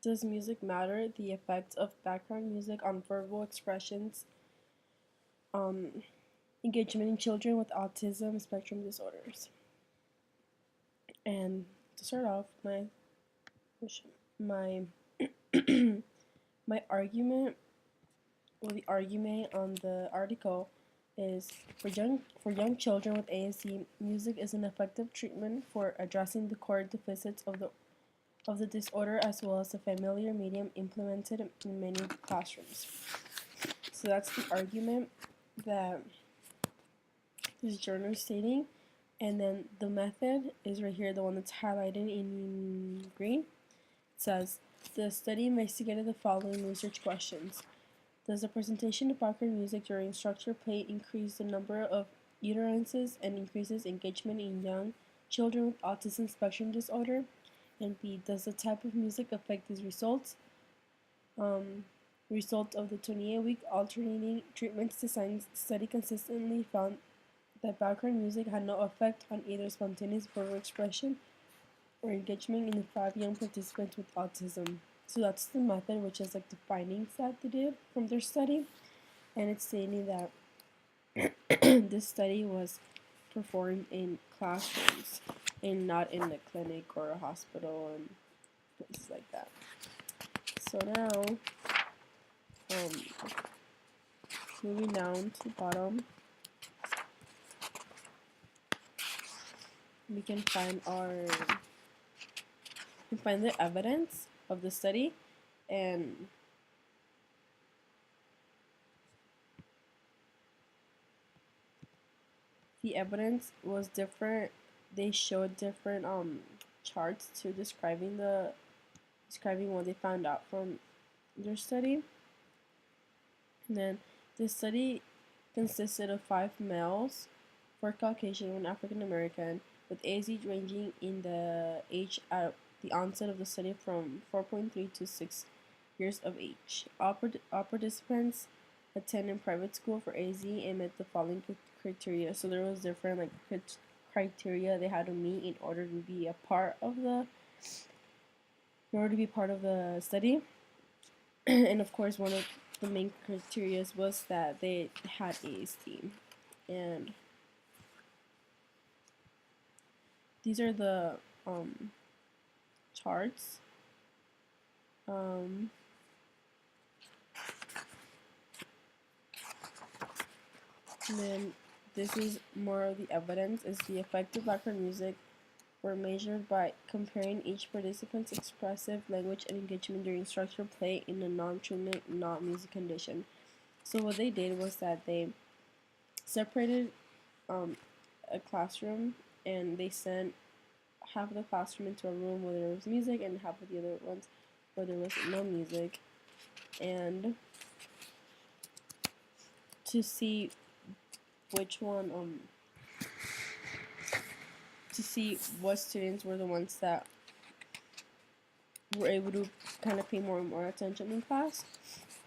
Does music matter? The effects of background music on verbal expressions, um, engagement in children with autism spectrum disorders. And to start off, my my argument, or the argument on the article, is for young children with ASD, music is an effective treatment for addressing the core deficits of the disorder, as well as the familiar medium implemented in many classrooms. So that's the argument that this journal is stating. And then the method is right here, the one that's highlighted in green. It says, the study investigated the following research questions. Does the presentation of background music during structured play increase the number of utterances and increases engagement in young children with autism spectrum disorder? And B, does the type of music affect these results? Result of the 28-week alternating treatments design study consistently found that background music had no effect on either spontaneous verbal expression or engagement in the 5 young participants with autism. So that's the method, which is like the findings that they did from their study. And it's stating that this study was performed in classrooms and not in a clinic or a hospital and places like that. So now, moving down to the bottom, we can find the evidence of the study, and the evidence was different. They showed different charts to describing what they found out from their study. And then the study consisted of 5 males, 4 Caucasian, 1 African American, with ASD ranging in the age at the onset of the study from 4.3 to 6 years of age. All participants attended private school for ASD and met the following criteria. So there was different criteria they had to meet in order to be part of the study. And of course, one of the main criteria was that they had ASD. And these are the charts. And then this is more of the evidence. Is the effect of background music were measured by comparing each participant's expressive language and engagement during structured play in a non-treatment, non-music condition. So what they did was that they separated a classroom, and they sent half of the classroom into a room where there was music and half of the other ones where there was no music, and to see which one to see what students were the ones that were able to kind of pay more and more attention in class.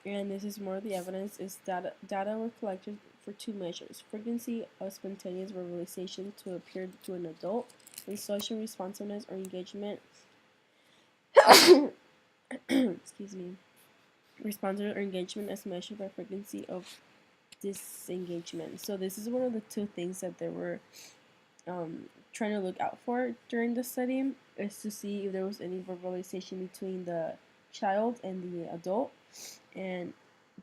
And this is more of the evidence. Is data were collected for 2 measures: frequency of spontaneous verbalization to appear to an adult, and social responsiveness or engagement excuse me, responsiveness or engagement as measured by frequency of disengagement. So this is one of the 2 things that they were trying to look out for during the study, is to see if there was any verbalization between the child and the adult, and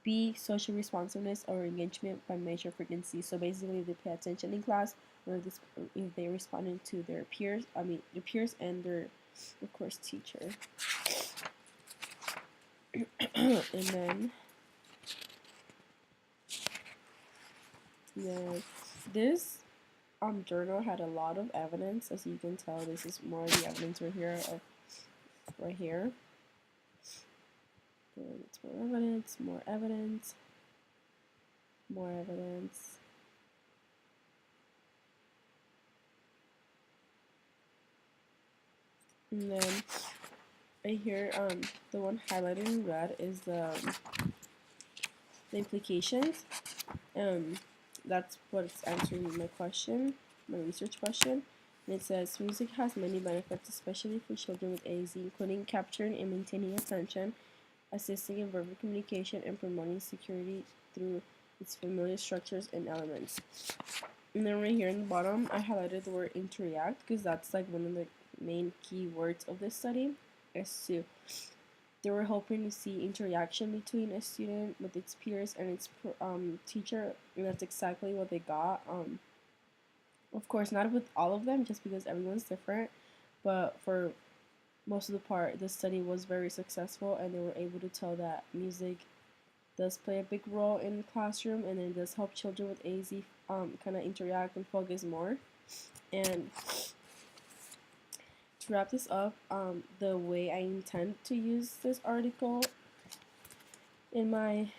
B, social responsiveness or engagement by measure frequency. So basically, they pay attention in class, or if they responded to their peers, and their, of course, teacher. And then this journal had a lot of evidence. As you can tell, this is more of the evidence right here. And it's more evidence, more evidence, more evidence. And then right here, the one highlighted in red is the implications. That's what's answering my research question. And it says music has many benefits, especially for children with AZ, including capturing and maintaining attention, assisting in verbal communication, and promoting security through its familiar structures and elements. And then right here in the bottom, I highlighted the word interact because that's like one of the main key words of this study. As to they were hoping to see interaction between a student with its peers and its teacher, and that's exactly what they got. Of course, not with all of them, just because everyone's different, but for most of the part, the study was very successful, and they were able to tell that music does play a big role in the classroom, and it does help children with AZ kind of interact and focus more. And to wrap this up, the way I intend to use this article in my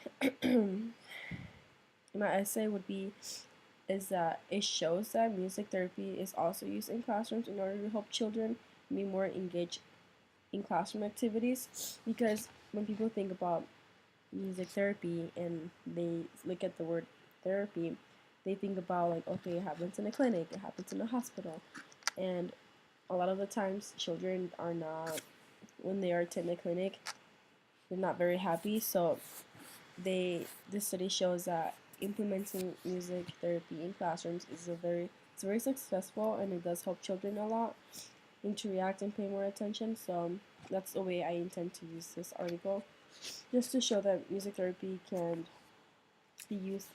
in my essay would be is that it shows that music therapy is also used in classrooms in order to help children be more engaged in classroom activities, because when people think about music therapy and they look at the word therapy, they think about like, okay, it happens in a clinic, it happens in a hospital, and a lot of the times children are not, when they are attending a clinic, they're not very happy. So this study shows that implementing music therapy in classrooms is it's very successful, and it does help children a lot interact and pay more attention. So that's the way I intend to use this article, just to show that music therapy can be used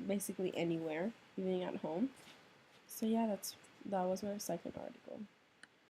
basically anywhere, even at home. So yeah, that was my second article.